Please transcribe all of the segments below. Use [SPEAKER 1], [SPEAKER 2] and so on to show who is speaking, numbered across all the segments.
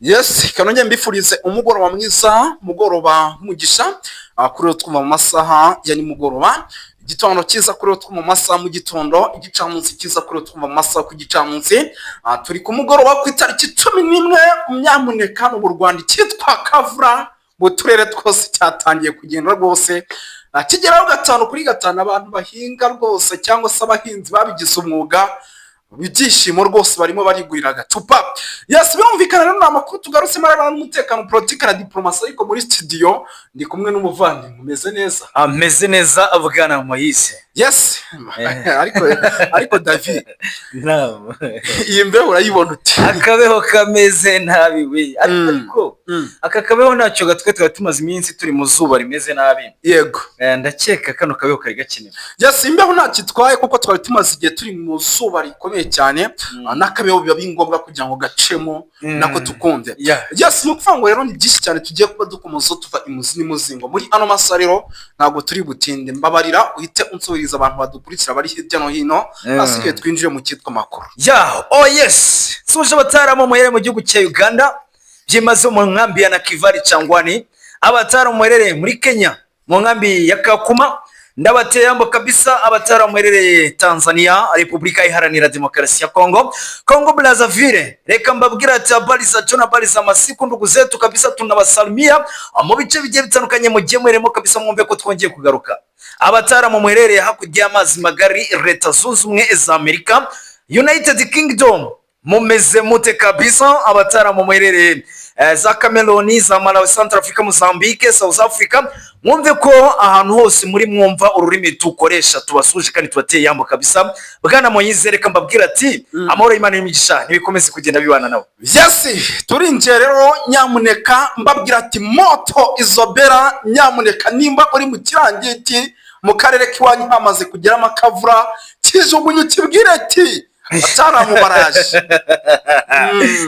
[SPEAKER 1] Yes, kanonye mbifurize umugoroba mwiza, mugoroba umugisha, kuri twuma mu masaha ya nimugoroba, igitondo cyiza kuri twuma mu masaha mu gitondo, igicamunsi cyiza kuri twuma mu masaha ku gicamunsi. Turi ku mugoroba ku itariki 11 Nyamuneka mu Rwanda, cyitwa Kavura mu turere twose cyatangiye kugenda rwose, kigeraho 5/5 abantu bahinga rwose cyangwa se abahinzi babigize umwuga. Ibyishimo rwose barimo barigurira agacupa. Yes, birumvikana rero amakuru tugarutse marana n'umutekano, politique na diplomasi, ariko muri studio ndi kumwe n'umuvandimwe umeze neza.
[SPEAKER 2] Ameze neza avugana Moise.
[SPEAKER 1] Yes, ariko David.
[SPEAKER 2] Naam.
[SPEAKER 1] Iyi mbeho urayibona uti?
[SPEAKER 2] Akabeho kameze nabi we. Ariko aka kabeho ntacyo gatwe tumaze iminsi turi mu zuba rimeze nabi.
[SPEAKER 1] Yego.
[SPEAKER 2] Ndakeka kano kabeho kari gakeneye.
[SPEAKER 1] Yes, imbeho ntacitwaye kuko twari tumaze igihe turi mu zuba rikomeye cyane, n'akabeho biba bingombwa kugira ngo gacemo nako tukunde. Yes, no kuvuga rero ni byinshi cyane tugiye kuba dukomoza tuva imuzi n'umuzingo muri ano masaha. Rero ntabwo turi butinde, mbabarira uhite unsubiriza abantu badukurikira bari hirya no hino, asigaye twinjire mu cyitwa makuru.
[SPEAKER 2] Oh yes, suje abataramu muhere mu gihugu cya Uganda, byimaze mu nkambi ya Nakivali Changwani, abataramu muherereye muri Kenya mu nkambi ya Kakuma, ndabateye yambo kabisa abataramu muherereye Tanzania, Repubulika Iharanira Demokarasi ya Kongo Brazzaville. Reka mbabwira ati habari za John, habari za masiku ndugu zetu kabisa, tunabasalimia mu bice bigiye bitandukanye mu gihe mweremo kabisa, mwumve ko twongeye kugaruka. Abataramu muherereye hakurya y'amazi magari, Leta Zunze Ubumwe za Amerika, United Kingdom, mumeze mute kabisa. Abataramu muherereye za Cameroon, za Malawi, Central Africa, Mozambique, South Africa, mwumve ko ahantu hose muri mwumva ururimi tukoresha tubasuje kandi tubateye yambo kabisa. Bwana Moise, reka mbabwira ati amahoro y'Imana n'imigisha nibikomeze kugenda bibana nabo.
[SPEAKER 1] Yes, turinje rero Nyamuneka mbabwira ati moto izobera. Nyamuneka nimba uri mu kirangiti mu karere kiwanyu hamaze kugera amakavura, kijugunye kibwire ati ataramu baraje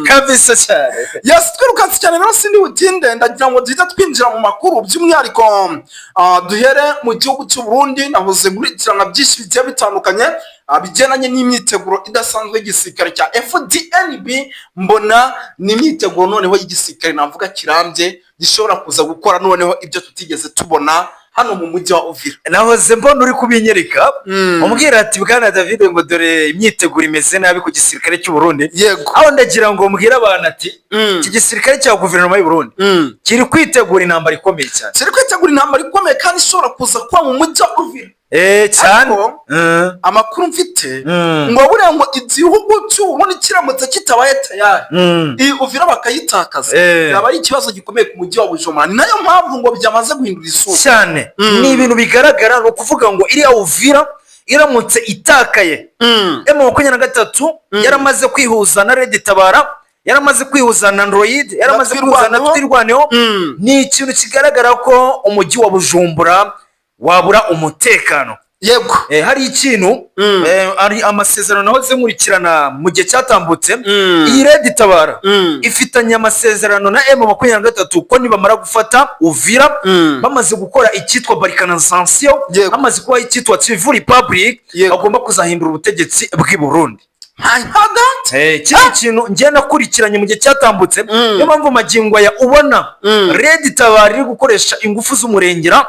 [SPEAKER 2] kabisa cyane.
[SPEAKER 1] Yes, twirukatse cyane rero sindi butinde, ndagira ngo duhita twinjira mu makuru by'umwihariko. Duhere mu gihugu cy'u Burundi, nahoze nkurikirana byinshi bigiye bitandukanye bigendanye n'imyiteguro idasanzwe y'igisirikare cya FDNB. Mbona ni imyiteguro noneho y'igisirikare navuga kirambye, gishobora kuza gukora noneho ibyo tutigeze tubona hano mu mujyi wa Uvira.
[SPEAKER 2] Nahoze mbona uri kubinyereka, umbwira ati bwana David ngo dore imyiteguro imeze nabi ku gisirikare cy'u Burundi.
[SPEAKER 1] Yego.
[SPEAKER 2] Aho ndagira ngo mbwira abantu ati iki gisirikare cya guverinoma y'u Burundi kiri kwitegura intambara ikomeye cyane.
[SPEAKER 1] Kiri kwitegura intambara ikomeye kandi ishobora kuza kuba mu mujyi wa Uvira.
[SPEAKER 2] Cyane.
[SPEAKER 1] Amakuru mfite ngo buriya ngo igihugu cy'u Burundi kiramutse kitabaye tayari, iyi Uvira bakayitakaza, yaba ari ikibazo gikomeye ku mujyi wa Bujumbura. Ni nayo mpamvu ngo byamaze guhindura isura
[SPEAKER 2] cyane. Ni ibintu bigaragara, no kuvuga ngo iriya Uvira iramutse itakaye, M23 yaramaze kwihuza na Red Tabara, yaramaze kwihuza na Android, yaramaze kwihuza na Twirwaneho. Ni ikintu kigaragara ko umujyi wa Bujumbura wabura umutekano.
[SPEAKER 1] Yego.
[SPEAKER 2] Hari ikintu ari amasezerano naho zenkurikirana mu gihe cyatambutse. Iyi Red Tabara ifitanye amasezerano na M23 ko nibamara gufata Uvira, bamaze gukora icyitwa balkanization, bamaze kuba icyitwa Civil Republic, bagomba kuzahindura ubutegetsi bw'i Burundi. Kiki kintu ngiye nakurikiranye mu gihe cyatambutse, niyo mpamvu magingo ya ubona Red Tabara iri gukoresha ingufu z'umurengera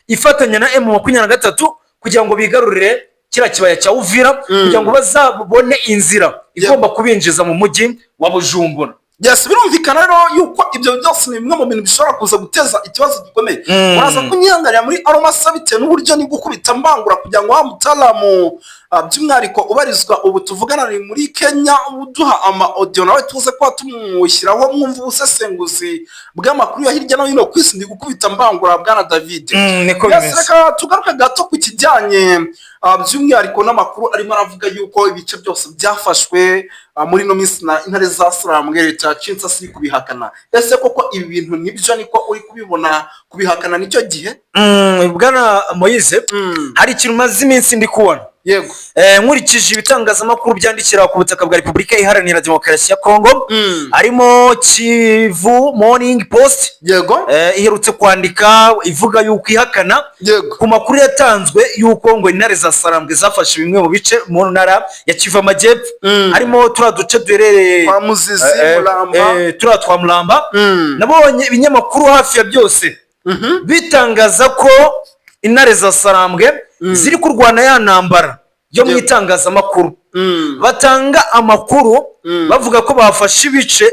[SPEAKER 2] ifatanya na M23 kugira ngo bigarurire kira kibaya cya Uvira, kugira ngo bazabone inzira igomba kubinjiza mu mujyi wa Bujumbura.
[SPEAKER 1] Yes, birumvikana rero yuko ibyo byose ni bimwe mu bintu bishobora kuza guteza ikibazo gikomeye. Uraza kunyihangarira muri aromasa bitewe n'uburyo ni gukubita mbangura kugira ngo wa mutalamu by'umwihariko ubarizwa ubu tuvugana ari muri Kenya, uduha ama audio nawe tuze kwa tumushyiraho mwumva ubusesenguzi bw'amakuru ya hirya no hino ku isi. Ndi gukubita mbangura bwana David. Yes, reka tugaruka gato ku kijyanye by'umwihariko n'amakuru arimo aravuga yuko ibice byose byafashwe muri no minsi na intare za Salamu Leta Cinsa siri kubihakana. Ese koko ibi bintu nibyo niko uri kubibona kubihakana nicyo gihe?
[SPEAKER 2] Bwana Moise, hari ikintu maze iminsi ndi kubona.
[SPEAKER 1] yego
[SPEAKER 2] nkurikije ibitangazamakuru byandikira ku butaka bwa Repubulika Iharanira Demokarasi ya Kongo harimo Kivu Morning Post
[SPEAKER 1] yego
[SPEAKER 2] iherutse kwandika ivuga yuko ihakana ku makuru yatanzwe yuko ngo intare za Sarambwe zafashe bimwe mu bice mu ntara ya Kivu Amajyepfo harimo turiya duce duherereye
[SPEAKER 1] kwa Muzizi Mulamba
[SPEAKER 2] turiya twa Mulamba nabonye ibinyamakuru hafi ya byose bitangaza ko intare za Sarambwe ziri kurwana ya ntambara yo mu itangazamakuru batanga amakuru bavuga ko bafashe ibice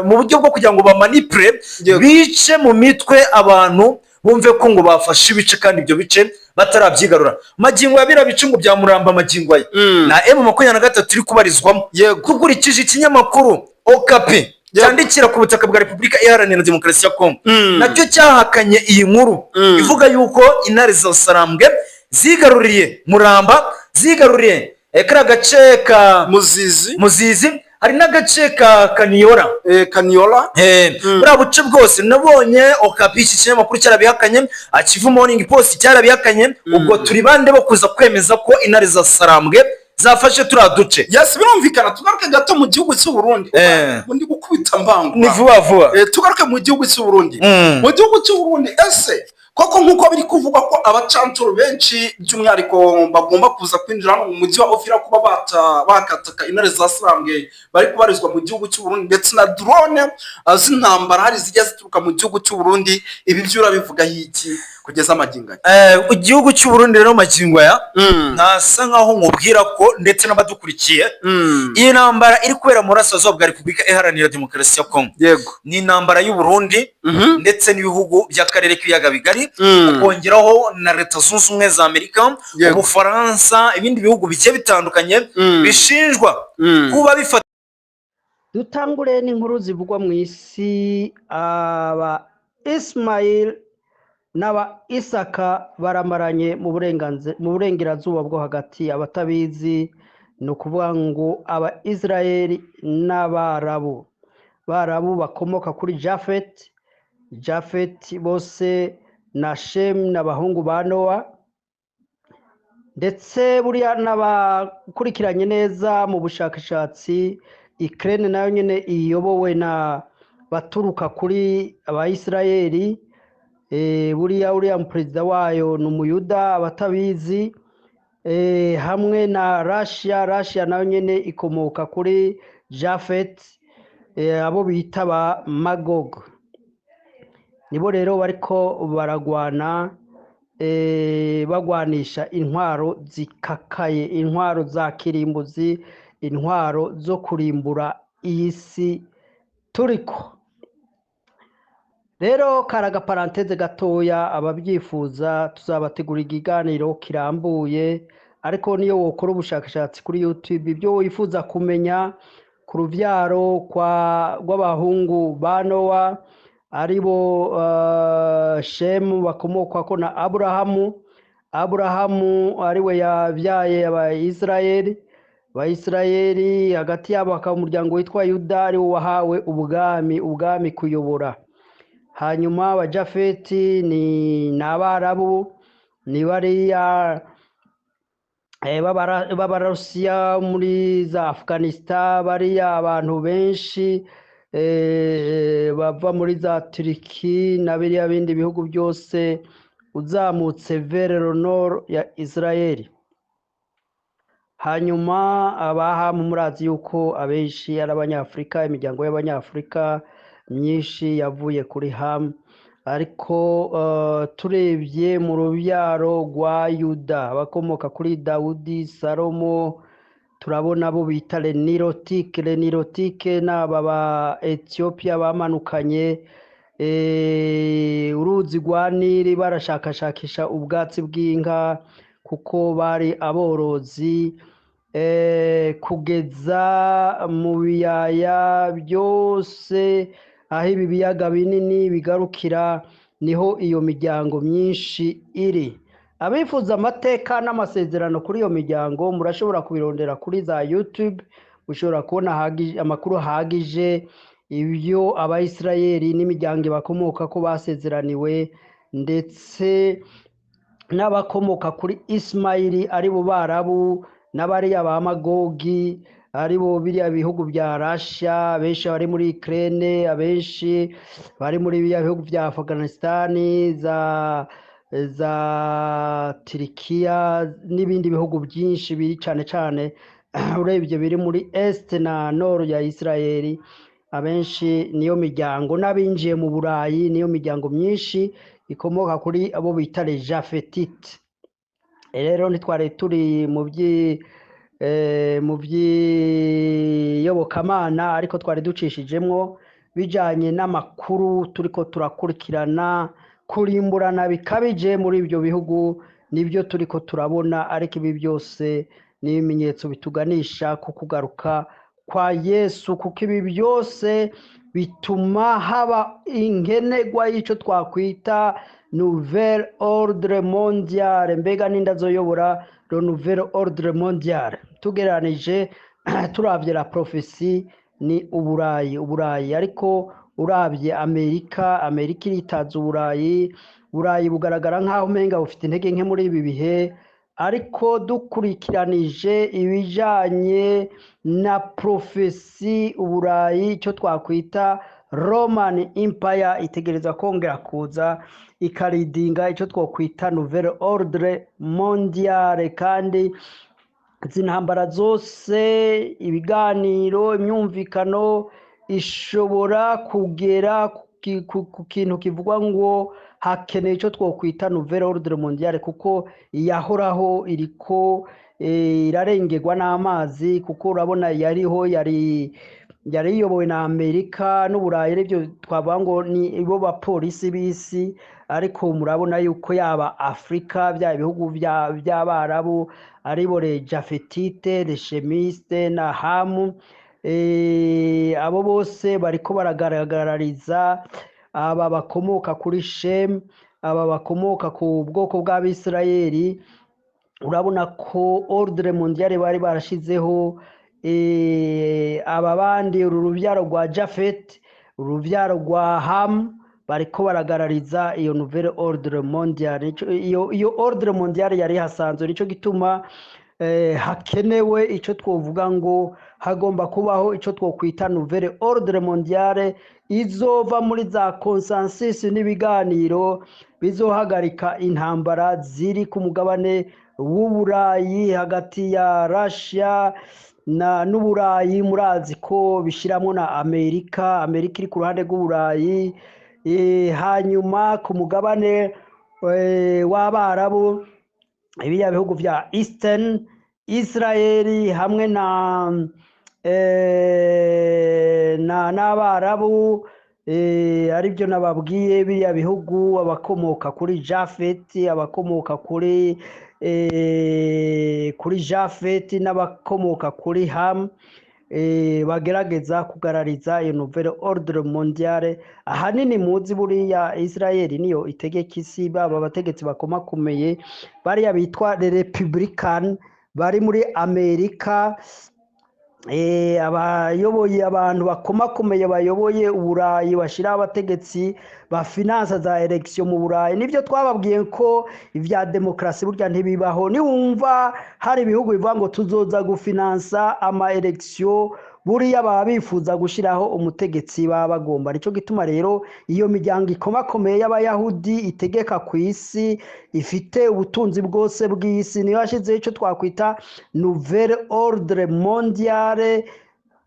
[SPEAKER 2] mu buryo bwo kugira ngo bamanipure bice mu mitwe abantu bumve ko ngo bafashe ibice kandi ibyo bice batarabyigarura magingo ya bira bice ngo bya Muramba magingo aya na M23 iri kubarizwamo kukurikije ikinyamakuru Okapi cyandikira ku butaka bwa Repubulika Iharanira Demokarasi ya Kongo nacyo cyahakanye iyi nkuru ivuga yuko intare za Sarambwe zigaruriye Muramba zigaruriye kara gace ka Muzizi hari n'agace ka Kaniyora buriya buce bwose nabonye Okapi iki kinyamakuru cyarabihakanye Kivu Morning Post cyarabihakanye ubwo turi bande bo kuza kwemeza ko intare za Sarambwe zafashe turiya duce
[SPEAKER 1] birumvikana tugaruke gato mu gihugu cy'u Burundi ndi gukubita mbangu
[SPEAKER 2] ni vuba
[SPEAKER 1] tugaruke mu gihugu cy'u Burundi mu gihugu cy'u Burundi ese koko nkuko biri kuvuga ko abacancuro benshi by'umwihariko bagomba kuza kwinjira mu mujyi wa Uvira kuba bakataka intare za Sarambwe bari kubarizwa mu gihugu cy'u Burundi ndetse na drone z'intambara hari zijya zituruka mu gihugu cy'u Burundi ibi byura bivuga iki kugeza magingo
[SPEAKER 2] igihugu cy'u Burundi rero magingo aya nasa nkaho nkubwira ko ndetse n'abadukurikiye iyi ntambara iri kubera mu burasirazuba bwa Repubulika Iharanira Demokarasi ya Kongo ni intambara y'u Burundi ndetse n'ibihugu by'akarere k'ibiyaga bigari ukongeraho na Leta Zunze Ubumwe za Amerika Ubufaransa ibindi bihugu bigiye bitandukanye bishinjwa kuba bifata.
[SPEAKER 3] Dutangure n'inkuru zivugwa mu isi aba Ismail n'aba Isaka baramaranye mu burengerazuba bwo hagati abatabizi ni ukuvuga ngo aba Israeli n'abarabu bakomoka kuri Jafet bose na Shem n'abahungu ba Nowa ndetse buriya n'abakurikiranye neza mu bushakashatsi Ukraine nayo nyine iyobowe na baturuka kuri abayisirayeli buriya perezida wayo ni umuyuda abatabizi hamwe na Russia nayo nyine ikomoka kuri Jafet abo bita ba Magog nibo rero bariko baragwana bagwanisha intwaro zikakaye intwaro za kirimbuzi intwaro zo kurimbura iyi si turiko rero karaga paranteze gatoya ababyifuza tuzabategura ikiganiro kirambuye ariko niyo wokora ubushakashatsi kuri YouTube ibyo wifuza kumenya ku ruvyaro rw'abahungu ba Nowa aribo Shemu bakomoka ko na Aburahamu ariwe yabyaye abayisirayeli hagati yabo hakaba umuryango witwa Yuda ariwo wahawe ubwami kuyobora hanyuma abajafeti ni n'abarabu ni bariya b'abarusiya muri za Afghanistan bariya abantu benshi bava muri za Turiki na biriya bindi bihugu byose uzamutse vers le nord ya Israel hanyuma abahamu murazi yuko abenshi ari abanyafrika imiryango y'abanyafrika myinshi yavuye kuri Ham ariko turebye mu rubyaro rwa Yuda bakomoka kuri Dawudi Salomo turabona abo bita Lenirotike n'aba ba Ethiopia bamanukanye uruzi rwa Nili barashakashakisha ubwatsi bw'inka kuko bari aborozi kugeza mu biyaya byose aho ibi biyaga binini bigarukira niho iyo miryango myinshi iri abifuza amateka n'amasezerano kuri iyo miryango murashobora kubirondera kuri za YouTube mushobora kubona amakuru ahagije ibyo abayisirayeli n'imiryango bakomoka ko basezeraniwe ndetse n'abakomoka kuri Ismaili ari bo Barabu n'abariya ba Magogi ari bo biriya bihugu bya Russia, abenshi bari muri Ukraine, abenshi bari muri biriya bihugu bya Afghanistan, za Turikiya n'ibindi bihugu byinshi biri cyane cyane urebye biri muri Est na Nord ya Israeli. Abenshi niyo miryango, n'abinjiye mu Burayi niyo miryango myinshi ikomoka kuri abo bita les Japhétites. Rero ntitwari turi mu by'iyobokamana, ariko twari ducishijemwo bijanye n'amakuru turiko turakurikirana, kurimburana bikabije muri ibyo bihugu nibyo turiko turabona, ariko ibi byose ni ibimenyetso bituganisha ku kugaruka kwa Yesu, kuko ibi byose bituma haba inkenegwa y'icyo twakwita nouvelle ordre mondiale. Mbega n'indazoyobora le nouvelle ordre mondiale, tugereranije turavye la prophecy ni uburayi, ariko uravye Amerika iritaza uburayi bugaragara nk'aho umenga bufite intege nke muri ibi bihe, ariko dukurikiranije ibijanye na prophecy, uburayi icyo twakwita Roman Empire itegereza kongera kuza ikaridinga icyo twakwita nouvelle ordre mondiale. Kandi izi ntambara zose, ibiganiro, imyumvikano ishobora kugera ku kintu kivuga ngo hakeneye icyo twakwita nouvelle ordre mondiale, kuko iyahoraho iriko irarengerwa n'amazi, kuko urabona yari iyobowe na Amerika n'Uburayi, aribyo twavuga ngo ni bo bapolisi b'isi, ariko murabona yuko yaba Afrika, bya bihugu by'Abarabu aribo les Japhétites, les Chemistes na Hamu, abo bose bariko baragaragariza aba bakomoka kuri Shem, aba bakomoka ku bwoko bw'Abisirayeli. Urabona ko ordre mondiale bari barashizeho aba bandi, uru rubyaro rwa Japhet, urubyaro rwa Ham, bariko baragarariza iyo nouvelle ordre mondiale. Iyo ordre mondiale yari hasanzwe, nico gituma hakenewe icyo twovuga ngo hagomba kubaho icyo twokwita nouvelle ordre mondiale, izova muri za consensus n'ibiganiro bizohagarika intambara ziri ku mugabane w'Uburayi hagati ya Russia n'Uburayi. Murazi ko bishyiramo na Amerika iri ku ruhande rw'Uburayi, hanyuma ku mugabane w'Abarabu ibiriya bihugu bya Eastern Israeli hamwe n'Abarabu, aribyo nababwiye biriya bihugu, abakomoka kuri Japhet, abakomoka kuri Japhet n'abakomoka kuri Ham, bagerageza kugarariza iyo nouvelle ordre mondiale. Ahanini muzi buriya Israeli niyo itegeka isi, baba abategetsi bakomakomeye bariya bitwa les Republican bari muri Amerika, abayoboye abantu bakomakomeye bayoboye Uburayi, bashiraho abategetsi ba finance za election mu Burayi. Nibyo twababwiye ko ivya demokrasi burya ntibibaho. Niwumva hari ibihugu bivuga ngo tuzoza gufinansa ama election, buriya baba bifuza gushiraho umutegetsi baba bagomba. Nico gituma rero iyo miryango ikomakomeye y'Abayahudi itegeka ku isi, ifite ubutunzi bwose bw'isi, niyo yashizeho icyo twakwita nouvelle ordre mondiale.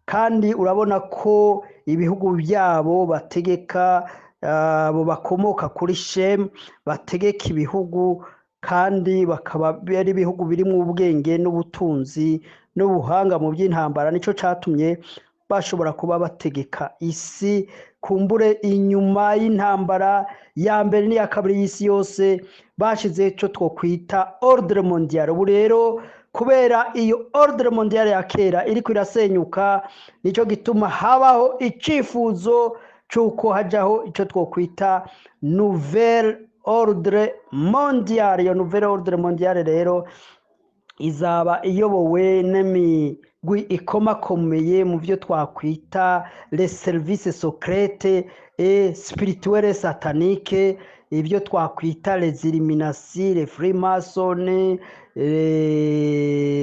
[SPEAKER 3] Kandi urabona ko ibihugu byabo bategeka, abo bakomoka kuri Shem bategeka ibihugu, kandi bakaba ari ibihugu birimo ubwenge n'ubutunzi n'ubuhanga mu by'intambara. Nico catumye bashobora kuba bategeka isi, kumbure inyuma y'intambara ya mbere n'iya kabiri y'isi yose bashize cyo twokwita ordre mondiale. Ubu rero kubera iyo ordre mondiale ya kera iriko irasenyuka, nico gituma habaho icifuzo cyuko hajaho icyo twokwita nouvelle ordre mondiale. Iyo nouvelle ordre mondiale rero izaba iyobowe n'imigwi ikomakomeye mu byo twakwita les services secrets et spirituels sataniques. ibyo twakwita les illuminati, les freemason,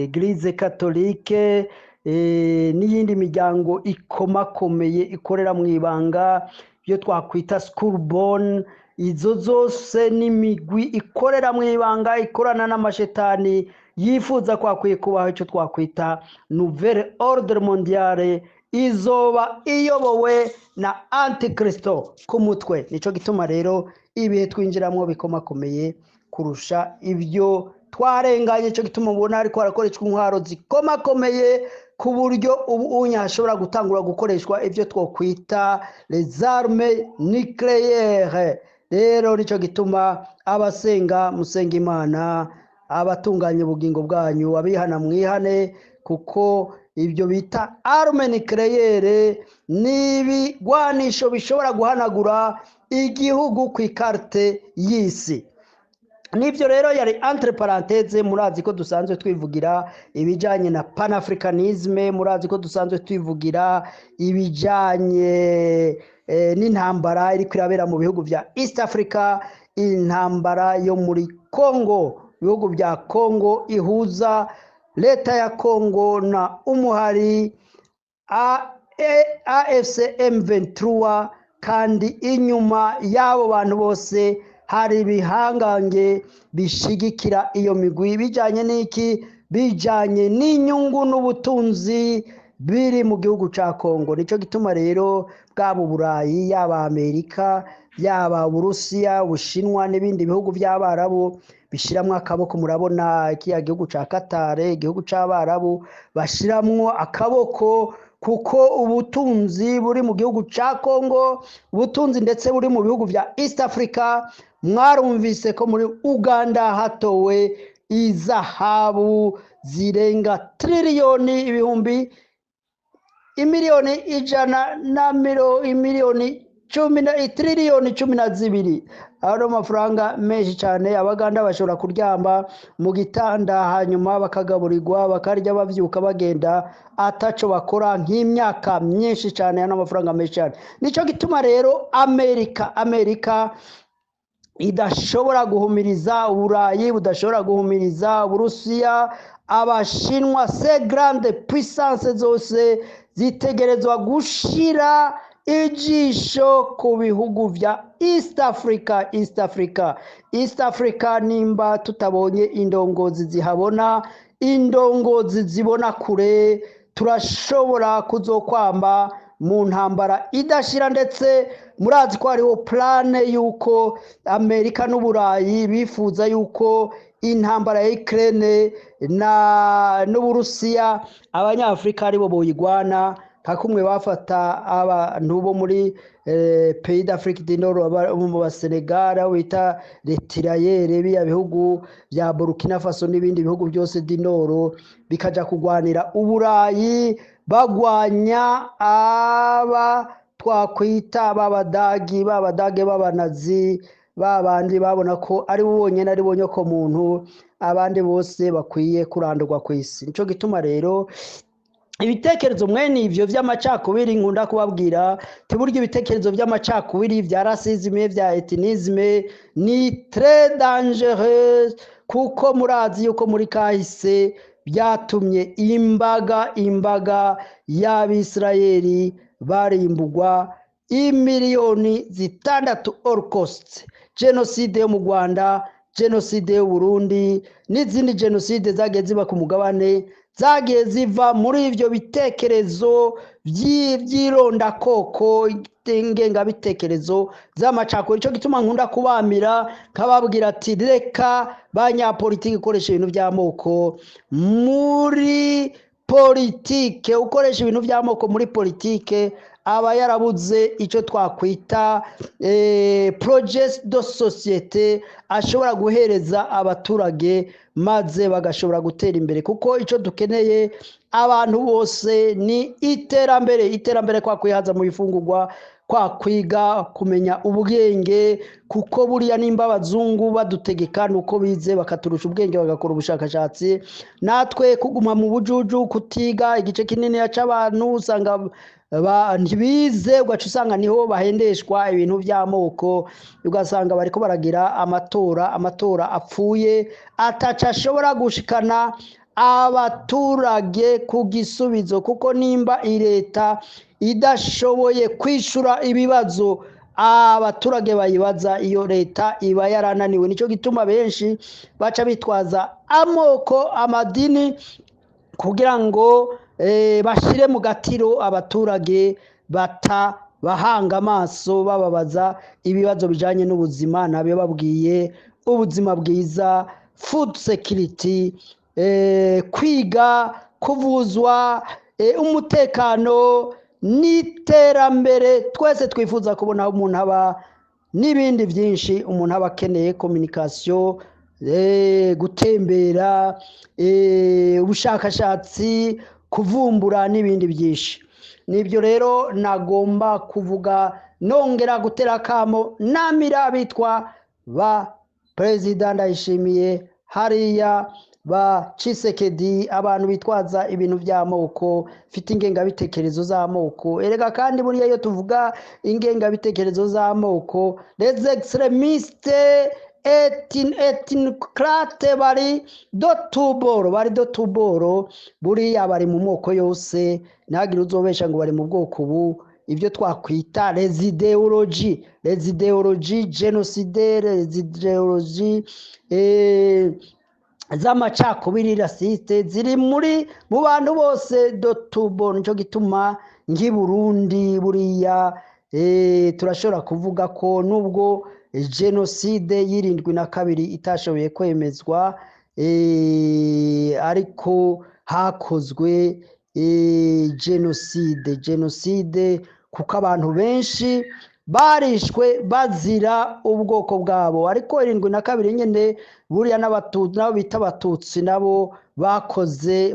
[SPEAKER 3] Eglise catholique, n'iyindi miryango ikomakomeye ikorera mu ibanga, ibyo twakwita school born. Izo zose n'imigwi ikorera mu ibanga, ikorana n'amashetani, yifuza kwakwiye kubaho icyo twakwita nouvelle ordre mondiale, izoba iyobowe na antikristo ku mutwe. Nico gituma rero ibihe twinjiramo bikomakomeye kurusha ibyo twarenganye. Cyo gituma ubona ariko harakoreshwa intwaro zikomakomeye ku buryo ubu unyashobora gutangura gukoreshwa ibyo twokwita les armes nucléaires. Rero nico gituma abasenga musenga Imana, abatunganya ubugingo bwanyu, abihana mwihane, kuko ibyo bita arme nucléaire n'ibigwanisho bishobora guhanagura igihugu ku ikarte y'isi. Nibyo rero yari entre parenthèse. Murazi ko dusanzwe twivugira ibijanye na panafricanisme, murazi ko dusanzwe twivugira ibijanye n'intambara iri kwirabera mu bihugu vya East Africa, intambara yo muri Congo, ibihugu vya Congo ihuza leta ya Congo na umuhari AFC M23, kandi inyuma y'abo bantu bose hari ibihangange bishigikira iyo migwi. Bijanye n'iki? Bijanye n'inyungu n'ubutunzi biri mu gihugu ca Congo. Nico gituma rero bwabo Burayi, yaba Amerika, yaba Burusiya, Bushinwa n'ibindi bihugu by'Abarabu bishiramwe akaboko. Murabona ikiya gihugu ca Qatar, igihugu c'Abarabu, bashiramwo akaboko kuko ubutunzi buri mu gihugu ca Congo, ubutunzi ndetse buri mu bihugu vya East Africa. Mwarumvise ko muri Uganda hatowe izahabu zirenga triliyoni ibihumbi imiliyoni ijana na imiliyoni triliyoni 12. Aro mafaranga menshi cyane. Abaganda bashobora kuryamba mu gitanda hanyuma bakagaburirwa, bakarya bavyuka bagenda ataco bakora nk'imyaka myinshi cyane. Ano mafaranga menshi cyane. Nico gituma rero Amerika idashobora guhumiriza Uburayi, budashobora guhumiriza Burusiya, Abashinwa, se grande puissance zose zitegerezwa gushira ijisho ku bihugu vya East Africa. Nimba tutabonye indongozi zihabona, indongozi zibona kure, turashobora kuzokwamba mu ntambara idashira. Ndetse murazi ko hariho plane yuko Amerika n'Uburayi bifuza yuko intambara ya Ukraine n'Uburusiya abanyafrika aribo boyigwana, nkakumwe bafata abantu bo muri pays d'Afrique du Nord, mu Basenegal bita retirayere, biya bihugu bya Burkina Faso n'ibindi bihugu byose du Nord, bikaja kugwanira Uburayi, bagwanya aba twakwita babadagi b'abanazi, babandi babona ko ari bonyene ari bonyoko muntu, abandi bose bakwiye kurandurwa ku isi. Nico gituma rero ibitekerezo mwene ivyo vy'amacakubiri nkunda kubabwira, tiburyo ibitekerezo vy'amacakubiri vya racisme, vya ethnisme ni très dangereux, kuko murazi yuko muri kahise byatumye imbaga y'Abisirayeli barimbugwa imiliyoni 6 Holocaust, genocide yo mu Rwanda, genocide yo Burundi, n'izindi genocide zagiye ziba ku mugabane, zagiye ziva muri ivyo bitekerezo by'ironda koko, ingenga bitekerezo z'amacakubiri. Ico gituma nkunda kubamira kababwira ati reka banyapolitiki ikoresha ibintu by'amoko muri politike. Ukoresha ibintu by'amoko muri politike aba yarabuze icyo twakwita projet de société ashobora guhereza abaturage, maze bagashobora gutera imbere. Kuko icyo dukeneye abantu bose ni iterambere, kwa kwihaza mu bifungurwa, kwa kwiga, kumenya ubwenge, kuko buriya nimba abazungu badutegeka nuko bize bakaturusha ubwenge bagakora ubushakashatsi, natwe kuguma mu bujuju kutiga, igice kinini c'abantu usanga ntibize ugaca usanga niho bahendeshwa ibintu by'amoko ugasanga bariko baragira amatora apfuye ataca ashobora gushikana abaturage ku gisubizo kuko nimba leta idashoboye kwishura ibibazo abaturage bayibaza iyo leta iba yarananiwe nico gituma benshi baca bitwaza amoko amadini kugira ngo bashire mu gatiro abaturage bahanga amaso bababaza ibibazo bijanye n'ubuzima nabe babwiye ubuzima bwiza food security kwiga kuvuzwa umutekano n'iterambere twese twifuza kubona umuntu aba n'ibindi byinshi umuntu aba akeneye communication gutembera ubushakashatsi kuvumbura n'ibindi byinshi nibyo rero nagomba kuvuga nongera gutera kamo namira bitwa ba President Ndayishimiye hariya ba Tshisekedi abantu bitwaza ibintu by'amoko fite ingengabitekerezo z'amoko erega kandi buriya iyo tuvuga ingengabitekerezo z'amoko les extremistes etnicrate bari do tuboro buriya bari mu moko yose ntagire uzobesha ngo bari mu bwoko ubu ibyo twakwita les ideologies génocidaires les ideologies z'amacakubiri rasiste ziri mu bantu bose do tuboro nico gituma ngi Burundi buriya turashobora kuvuga ko nubwo genocide y'72 itashoboye kwemezwa ariko hakozwe genocide kuko abantu benshi barishwe bazira ubwoko bwabo ariko 72 nyene buriya n'abatutsi nabo bita abatutsi nabo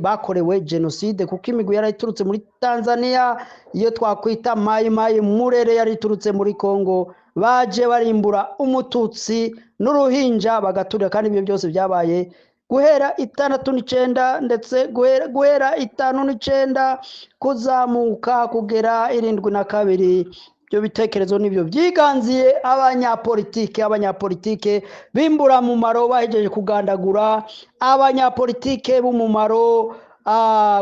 [SPEAKER 3] bakorewe genocide kuko imigwi yarayiturutse muri Tanzania iyo twakwita mayi murere yariturutse muri Kongo baje barimbura umututsi n'uruhinja bagaturira kandi ibyo byose byabaye guhera 69 ndetse guhera 59 kuzamuka kugera 72 byo bitekerezo nibyo byiganziye abanyapolitike bimbura mu maro bahejeje kugandagura abanyapolitike b'umumaro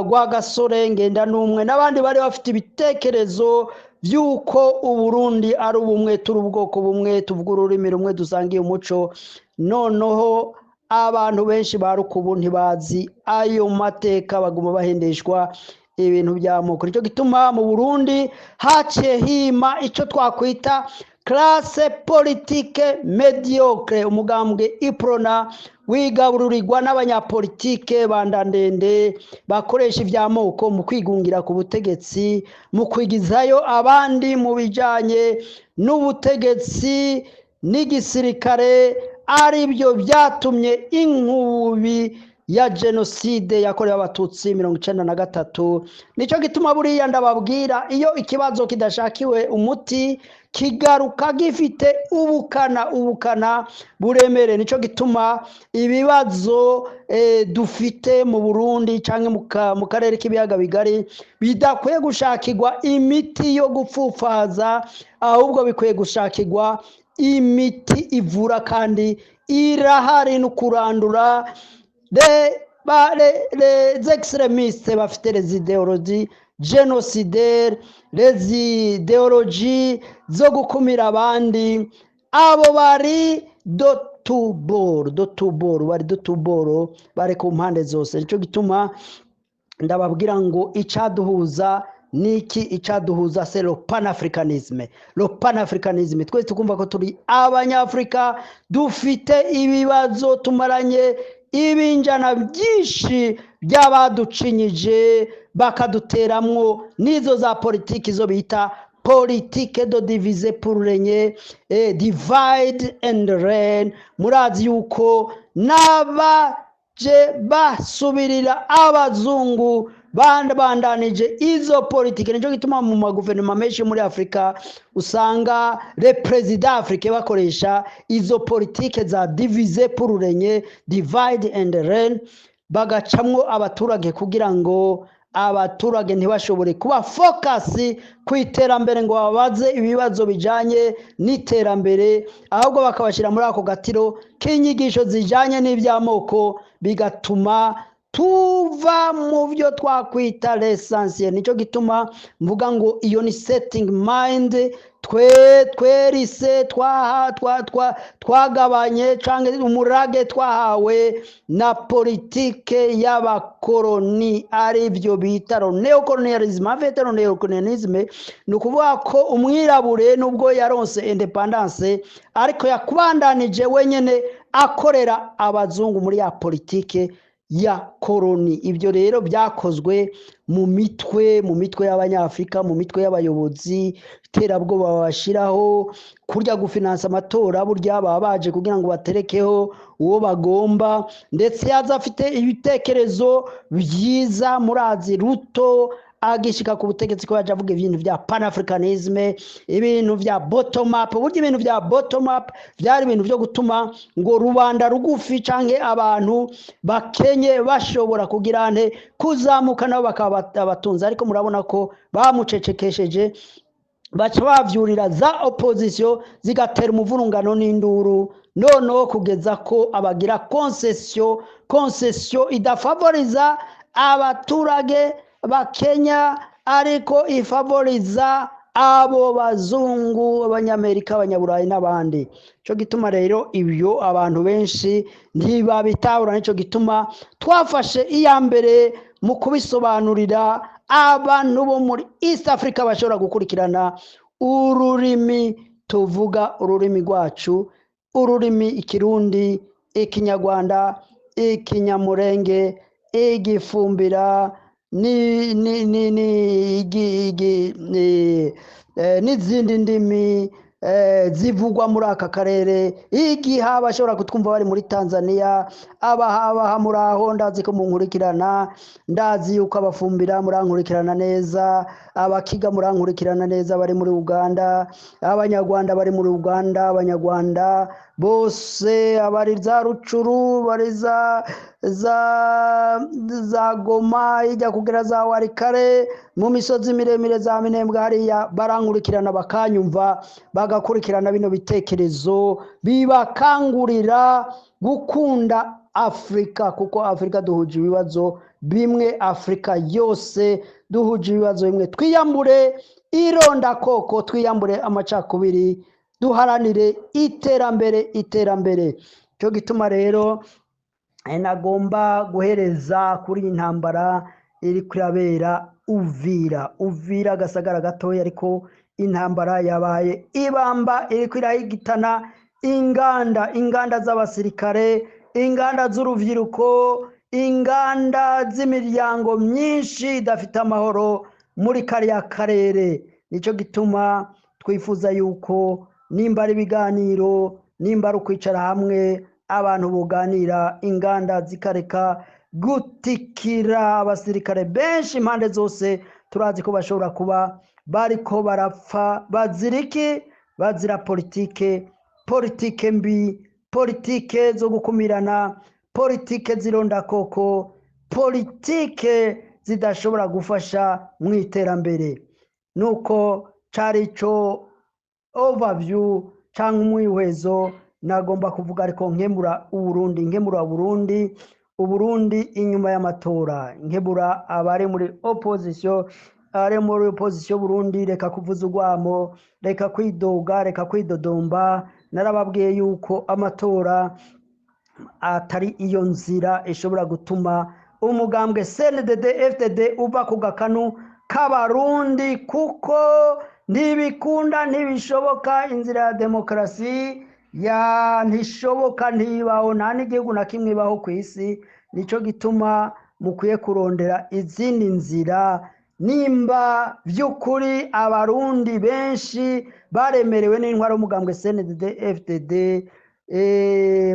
[SPEAKER 3] gwa Gasore Ngenda n'umwe n'abandi bari bafite ibitekerezo byuko uburundi ari ubumwe turi ubwoko bumwe tuvuga ururimi rumwe dusangiye umuco noneho abantu benshi barukubu ntibazi ayo mateka baguma bahendeshwa ibintu by'amoko nicyo gituma mu Burundi haciye hima icyo twakwita classe politique mediocre umugambwe iprona wigabururirwa n'abanyapolitike bandandende bakoresha iby'amoko mu kwigungira ku butegetsi mu kwigizayo abandi mu bijanye n'ubutegetsi n'igisirikare ari byo byatumye inkubi ya genocide yakorewe abatutsi 1993 nico gituma buriya ndababwira iyo ikibazo kidashakiwe umuti kigaruka gifite ubukana buremere nico gituma ibibazo dufite mu Burundi canke mu karere k'ibiyaga bigari bidakwiye gushakirwa imiti yo gupfufaza ahubwo bikwiye gushakirwa imiti ivura kandi irahari no kurandura les extrémistes bafite les idéologies génocidaires les idéologies zo gukumira abandi abo bari do tuboro bari ku mpande zose nico gituma ndababwira ngo icaduhuza niki icaduhuza c'est le panafricanisme twese tukumva ko turi abanyafrika dufite ibibazo tumaranye ibinjana byinshi by'abaducinyije bakaduteramwo nizo za politiki zo bita politique de diviser pour régner divide and reign murazi yuko n'abaje basubirira abazungu bandanije izo politike nico gituma mu maguverinoma menshi muri Afrika usanga le president africain bakoresha izo politike za diviser pour régner divide and reign bagacamwo abaturage kugira ngo abaturage ntibashobore kuba fokasi ku iterambere ngo babaze ibibazo bijyanye n'iterambere, ahubwo bakabashyira muri ako gatiro k'inyigisho zijyanye n'iby'amoko, bigatuma tuva mu byo twakwita lesansiye. nicyo gituma mvuga ngo iyo ni setting mind twerise twagabanye cyangwa umurage twahawe na politike y'abakoroni, ari byo bita neocolonialism. Afite neocolonialism ni ukuvuga ko umwirabure nubwo yaronse independence ariko yakubandanije wenyine akorera abazungu muri ya politike ya koroni. Ibyo rero byakozwe mu mitwe y'abanyafrika, mu mitwe y'abayobozi, iterabwoba babashyiraho, kurya gufinansa amatora, burya baba baje kugira ngo baterekeho uwo bagomba, ndetse yaza afite ibitekerezo byiza. murazi Ruto agishika ku butegetsi ko yaje avuga ibintu bya panafricanism, ibintu bya bottom up. burya ibintu bya bottom up byari ibintu byo gutuma ngo rubanda rugufi canke abantu bakenye bashobora kugira nte kuzamuka nabo bakaba abatunzi, ariko murabona ko bamucecekesheje, baca bavyurira za opposition zigatera umuvurungano n'induru, noneho kugeza ko abagira concession idafavoriza abaturage bakenya, ariko ifavoriza abo bazungu, abanyamerika, abanyaburayi n'abandi. cyo gituma rero ibyo abantu benshi ntibabitahura. nicyo gituma twafashe iya mbere mu kubisobanurira abantu bo muri East Africa bashobora gukurikirana ururimi tuvuga, ururimi rwacu, ururimi Ikirundi, Ikinyarwanda, Ikinyamurenge, Igifumbira n'izindi ndimi zivugwa muri aka karere. igihe abashobora kutwumva bari muri Tanzania, abaha muraho, ndazi ko munkurikirana, ndazi yuko abafumbira murankurikirana neza, abakiga murankurikirana neza bari muri Uganda, abanyarwanda bari muri Uganda, abanyarwanda bose, abari za Rucuru, bari za Goma, ijya kugera za Warikare, mu misozi miremire za Minembwe hariya, barankurikirana bakanyumva, bagakurikirana bino bitekerezo, bibakangurira gukunda Afrika, kuko Afrika duhuje ibibazo bimwe, Afrika yose duhuje ibibazo bimwe. Twiyambure ironda koko, twiyambure amacakubiri, duharanire iterambere. cyo gituma rero nagomba guhereza kuri intambara iri kurabera Uvira gasagara gatoya, ariko intambara yabaye ibamba, iri kwirahigitana inganda z'abasirikare, inganda z'urubyiruko, inganda z'imiryango myinshi idafite amahoro muri kariya karere. nicyo gituma twifuza yuko nimba ari ibiganiro, nimba ari ukwicara hamwe, abantu buganira, inganda zikareka gutikira abasirikare benshi impande zose. turazi ko bashobora kuba bariko barapfa bazira politike mbi, politike zo gukumirana, politike zironda koko, politike zidashobora gufasha mu iterambere. nuko cari cyo overview cyangwa umwihwezo nagomba kuvuga, ariko nkemura Uburundi inyuma y'amatora, nkebura abari muri opposition, Burundi, reka kuvuza urwamo, reka kwidoga, reka kwidodomba. narababwiye yuko amatora atari iyo nzira ishobora gutuma umugambwe CNDD FDD uva ku gakanu k'abarundi, kuko ntibikunda, ntibishoboka. inzira ya demokarasi ntishoboka, ntibaho, nta n'igihugu na kimwe ibaho ku isi. nicyo gituma mukwiye kurondera izindi nzira. nimba by'ukuri abarundi benshi baremerewe n'intwaro y'umugambwe CNDD FDD,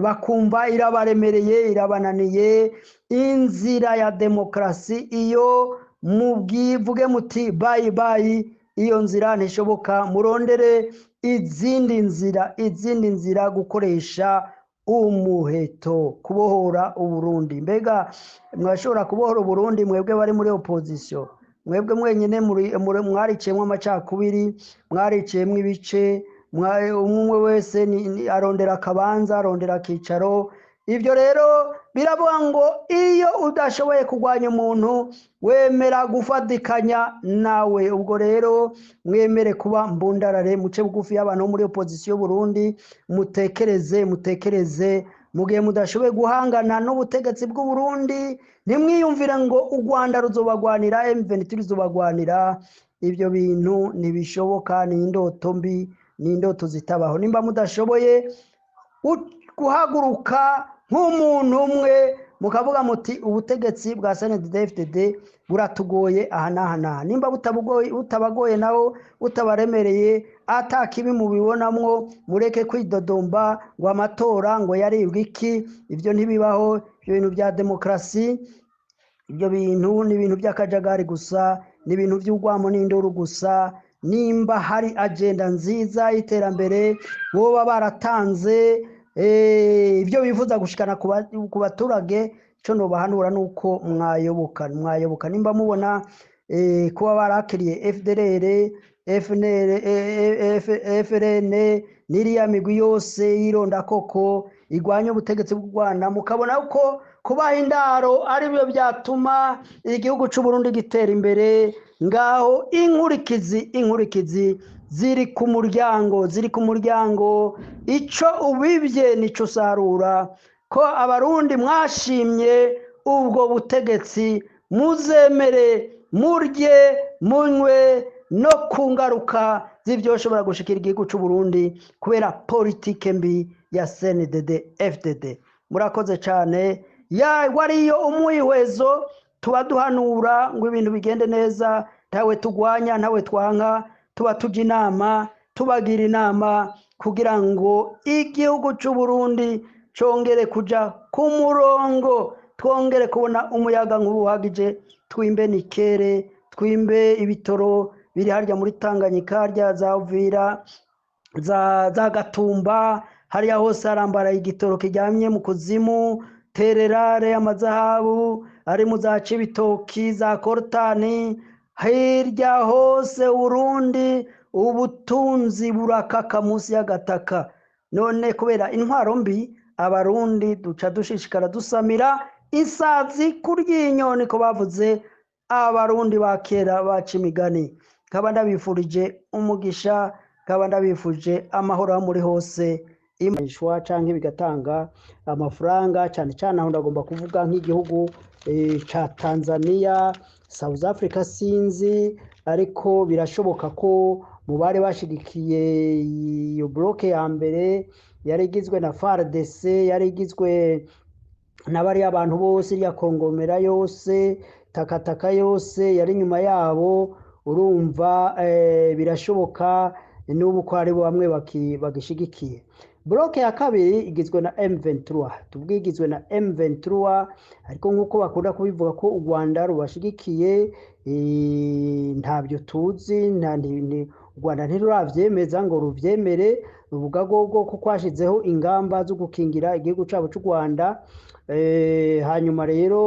[SPEAKER 3] bakumva irabaremereye, irabananiye, inzira ya demokarasi iyo mubwivuge muti bye, iyo nzira ntishoboka. murondere izindi nzira gukoresha umuheto kubohora uburundi. Mbega mwashobora kubohora uburundi mwebwe bari muri opposition, mwebwe mwenyine mwariciyemwo amacakubiri, mwariciyemwo ibice, umwe wese arondera akabanza, arondera akicaro. Ibyo rero biravuga ngo iyo udashoboye kurwanya umuntu wemera gufatikanya nawe. Ubwo rero mwemere kuba mbundarare, muce bugufi y'abantu muri opposition Burundi, mutekereze mu gihe mudashoboye guhangana n'ubutegetsi bw'u Burundi, ntimwiyumvire ngo u Rwanda ruzobagwanira, M23 ruzobagwanira. Ibyo bintu ntibishoboka, ni indoto mbi, ni indoto zitabaho. Nimba mudashoboye guhaguruka nk'umuntu umwe mukavuga muti ubutegetsi bwa CNDD-FDD buratugoye aha n'aha n'aha, nimba butabagoye nawo butabaremereye, atakibi mubibonamwo, mureke kwidodomba ngo amatora ngo yaribwe iki. Ibyo ntibibaho, ibyo bintu bya demokarasi, ibyo bintu ni ibintu by'akajagari gusa, ni ibintu by'urwamo n'induru gusa. Nimba hari agenda nziza y'iterambere boba baratanze, ibyo bifuza gushikana ku baturage, cyo nobahanura nuko mwayoboka. Nimba mubona kuba barakiriye FDLR, FRN n'iriya migwi yose yironda koko igwanya ubutegetsi bw'u Rwanda, mukabona uko kubaha indaro ari byo byatuma igihugu cy'u Burundi gitera imbere, ngaho inkurikizi ziri ku muryango, ico ubibye nico usarura. Ko abarundi mwashimye ubwo butegetsi, muzemere murye munywe no ku ngaruka z'ibyoshobora gushikira igihugu cy'u Burundi kubera politike mbi ya CNDD-FDD. Murakoze cyane. Wariyo umwihwezo, tuba duhanura ngo ibintu bigende neza, ntawe tugwanya, ntawe twanka, tuba tujya inama, tubagira inama kugira ngo igihugu cy'u Burundi congere kuja ku murongo, twongere kubona umuyaga nk'ubuhagije, twimbe nikere, twimbe ibitoro biri harya muri Tanganyika, harya za Uvira, za Gatumba, hariya hose harambara igitoro kijyamye mu kuzimu, tererare, amazahabu ari mu za Cibitoki, za Kortani, hirya hose Burundi ubutunzi burakaka munsi y'agataka. None kubera intwaro mbi, abarundi duca dushishikara dusamira isazi kury'inyoni, ko bavuze abarundi bakera baca imigani. Kaba ndabifurije umugisha, kaba ndabifuje amahoro muri hose. Imashwa canke bigatanga amafaranga, cyane cyane aho ndagomba kuvuga nk'igihugu ca Tanzania, South Africa sinzi, ariko birashoboka ko mu bari bashigikiye iyo bloke ya mbere yari igizwe na FARDC, yari igizwe n'abari abantu bose, iriya kongomera yose, takataka yose yari nyuma yabo. Urumva birashoboka n'ubu ko ari bamwe bagishigikiye. Bloke ya kabiri igizwe na M23, tubwigizwe na M23, ariko nkuko bakunda kubivuga ko u Rwanda rubashigikiye, ntabyo tuzi. U Rwanda ntiruravyemeza ngo ruvyemere, ruvuga gogo ko kwashizeho ingamba zo gukingira igihugu cyabo cy'u Rwanda. Hanyuma rero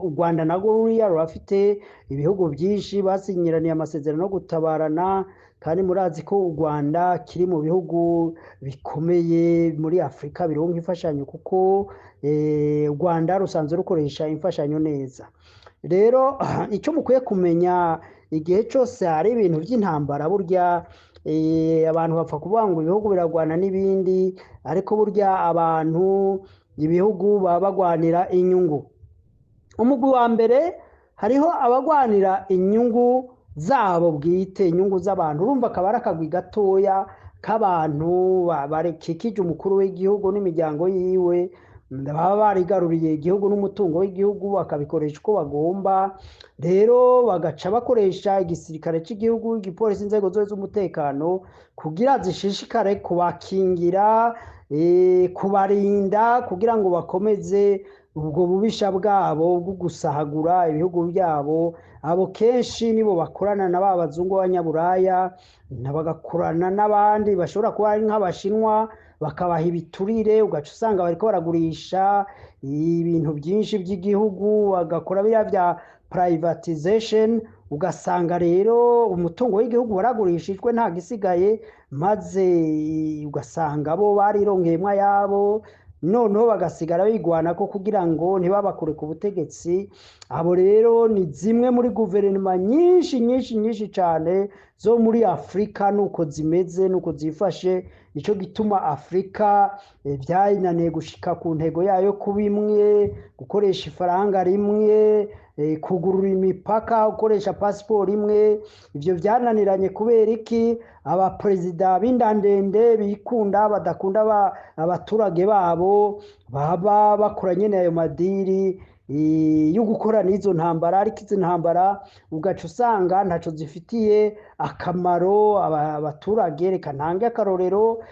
[SPEAKER 3] u Rwanda nago ruriya rurafite ibihugu byinshi basinyiraniye amasezerano no gutabarana, kandi murazi ko u Rwanda kiri mu bihugu bikomeye muri Afrika bironka imfashanyo, kuko u Rwanda rusanzwe rukoresha imfashanyo neza. Rero icyo mukwiye kumenya, igihe cyose hari ibintu by'intambara, burya abantu bapfa kuvuga ngo ibihugu biragwana n'ibindi, ariko burya abantu, ibihugu baba bagwanira inyungu. Umugwi wa mbere hariho abagwanira inyungu zabo bwite, inyungu z'abantu. Urumva akaba ari akagwi gatoya k'abantu barekikije umukuru w'igihugu n'imiryango yiwe, baba barigaruriye igihugu n'umutungo w'igihugu, bakabikoresha uko bagomba. Rero bagaca bakoresha igisirikare cy'igihugu, igipolisi, inzego zose z'umutekano kugira zishishikare kubakingira, kubarinda, kugira ngo bakomeze ubwo bubisha bwabo bwo gusahagura ibihugu byabo, abo kenshi nibo bakorana na ba bazungu b'abanyaburaya, bagakorana n'abandi bashobora kuba ari nk'abashinwa, bakabaha ibiturire, ugaca usanga bariko baragurisha ibintu byinshi by'igihugu, bagakora biriya bya privatization, ugasanga rero umutungo w'igihugu waragurishijwe nta gisigaye, maze ugasanga bo barironkeyemwo ayabo, noneho bagasigara bigwana ko kugira ngo ntibabakure ku butegetsi. Abo rero ni zimwe muri guverinoma nyinshi cyane zo muri Afrika, nuko zimeze nuko zifashe. Nico gituma Afrika byayinaniye gushika ku ntego yayo kuba imwe, gukoresha ifaranga rimwe, kugurura imipaka, gukoresha pasiporo imwe. Ivyo byananiranye kubera iki? Abaperezida b'indandende bikunda badakunda abaturage babo, baba bakora nyene ayo madiri yo gukora n'izo ntambara, ariko izo ntambara ugaca usanga ntaco zifitiye akamaro abaturage. Reka ntange akarorero,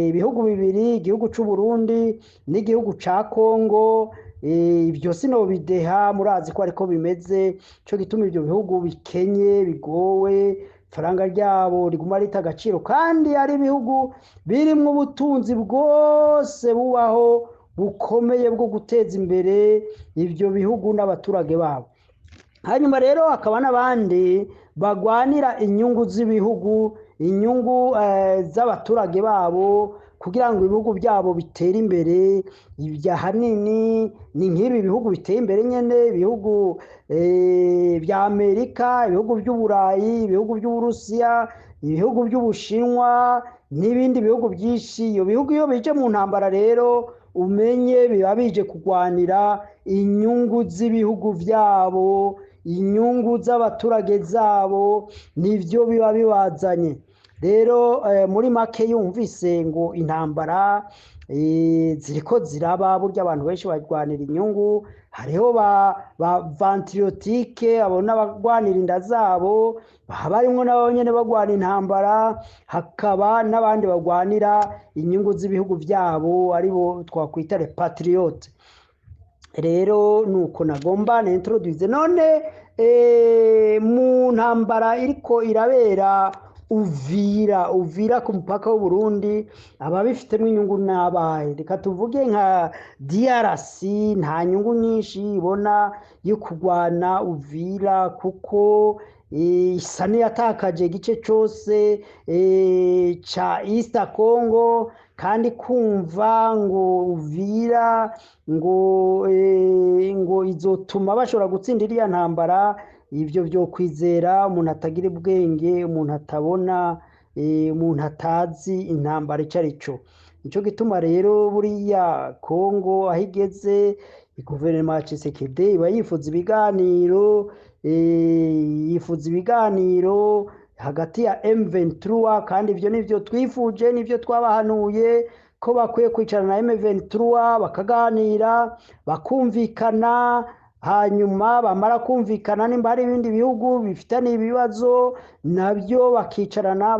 [SPEAKER 3] ibihugu bibiri, igihugu c'u Burundi n'igihugu ca Kongo, ibyo sinobideha, murazi ko ariko bimeze. Cyo gituma ibyo bihugu bikenye, bigowe, faranga ryabo riguma rita agaciro, kandi ari ibihugu birimwo ubutunzi bwose bubaho bukomeye bwo guteza imbere ibyo bihugu n'abaturage babo. Hanyuma rero hakaba n'abandi bagwanira inyungu z'ibihugu, inyungu z'abaturage babo, kugira ngo ibihugu byabo bitere imbere. Ibya hanini ni nk'ibi bihugu biteye imbere nyene, ibihugu bya Amerika, ibihugu by'Uburayi, ibihugu by'Uburusiya, ibihugu by'Ubushinwa n'ibindi bihugu byinshi. Iyo bihugu iyo bije mu ntambara rero umenye biba bije kugwanira inyungu z'ibihugu byabo, inyungu z'abaturage zabo, nivyo biba bibazanye. Rero muri make yumvise ngo intambara ziriko ziraba, burya abantu benshi bagwanira inyungu. Hariho ba ventriotike, abo n'abagwanira inda zabo, barimwo nabo nyene bagwana intambara. Hakaba n'abandi bagwanira inyungu z'ibihugu byabo, aribo twakwita les patriotes. Rero nuko nagomba na introduce none mu ntambara iriko irabera Uvira ku mupaka w'u Burundi, ababifitemo inyungu n'abahe? Reka tuvuge nka DRC, nta nyungu nyinshi ibona yo kugwana Uvira, kuko isa n'iyatakaje igice cyose ca East Congo, kandi kumva ngo Uvira ngo izotuma bashobora gutsinda iriya ntambara, ibyo byo kwizera umuntu atagira ubwenge, umuntu atabona, umuntu atazi intambara ico arico. Nico gituma rero buriya Kongo aho igeze, guverinoma ya Tshisekedi iba yifuza ibiganiro hagati ya M23, kandi ivyo nivyo twifuje, nivyo twabahanuye ko bakwiye kwicarana na M23 bakaganira, bakumvikana. Hanyuma bamara kumvikana, nimba hari ibindi bihugu bifitanye ibibazo nabyo bakicarana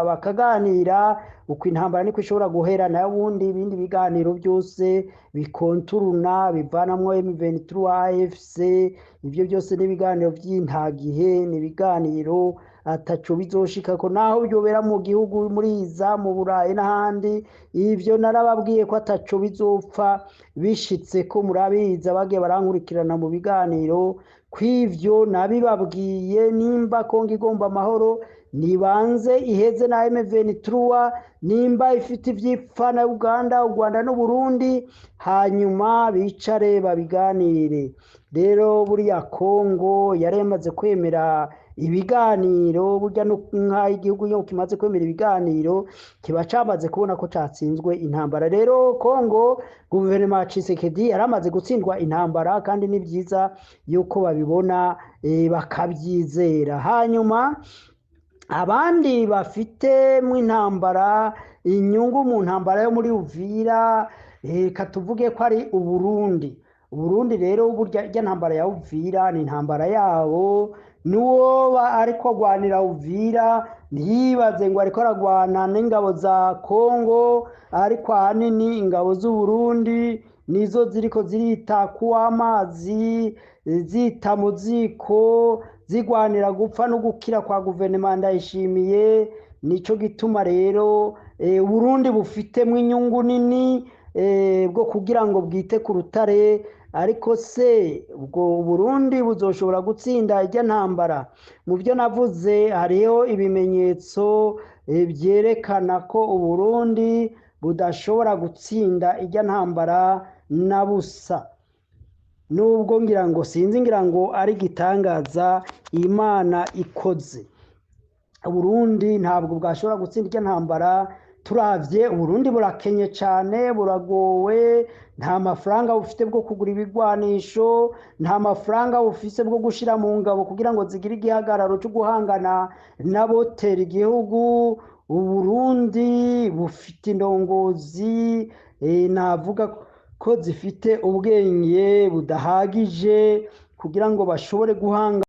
[SPEAKER 3] bakaganira, uko intambara niko ishobora guhera. nayo ubundi ibindi biganiro byose bikonturuna bivanamwo M23 AFC, ibyo byose n'ibiganiro by'intagihe, n'ibiganiro ataco bizoshikako, naho byobera mu gihugu muriza mu Burayi n'ahandi. Ivyo narababwiye ko ataco bizopfa bishitse, ko murabiza bagiye barankurikirana mu biganiro kw'ivyo nabibabwiye. Nimba Kongo igomba amahoro, nibanze iheze na M23, nimba ifite ivyipfa na Uganda, u Rwanda n'u Burundi, hanyuma bicare babiganire. Rero buriya Kongo yaremaze kwemera ibiganiro, burya nka igihugu yo kimaze kwemera ibiganiro kiba camaze kubona ko catsinzwe intambara. Rero Kongo, guverinoma ya Tshisekedi yaramaze gutsindwa intambara, kandi ni byiza yuko babibona bakabyizera. Hanyuma abandi bafite mu intambara inyungu mu ntambara yo muri Uvira, katuvuge ko ari Uburundi. Uburundi rero burya irya ntambara ya Uvira ni intambara yabo, nuwo ariko agwanira Uvira ntiyibaze ngo ariko aragwana n'ingabo za Kongo, ariko ahanini ingabo z'u Burundi nizo ziriko zirita kuw'amazi, zita mu ziko, zigwanira gupfa no gukira kwa guverinoma Ndayishimiye. Nico gituma rero Burundi bufitemwo inyungu nini bwo kugira ngo bwite ku rutare. Ariko se ubwo Burundi buzoshobora gutsinda irya ntambara? Mu byo navuze hariho ibimenyetso byerekana ko Uburundi budashobora gutsinda irya ntambara na busa, nubwo ngira ngo ari igitangaza Imana ikoze. Burundi ntabwo bwashobora gutsinda irya ntambara. Turavye Burundi burakenye cyane, buragowe, nta mafaranga bufite bwo kugura ibigwanisho, nta mafaranga bufise bwo gushira mu ngabo kugira ngo zigire igihagararo cyo guhangana n'abotera igihugu. Uburundi bufite indongozi navuga ko zifite ubwenge budahagije kugira ngo bashobore guhanga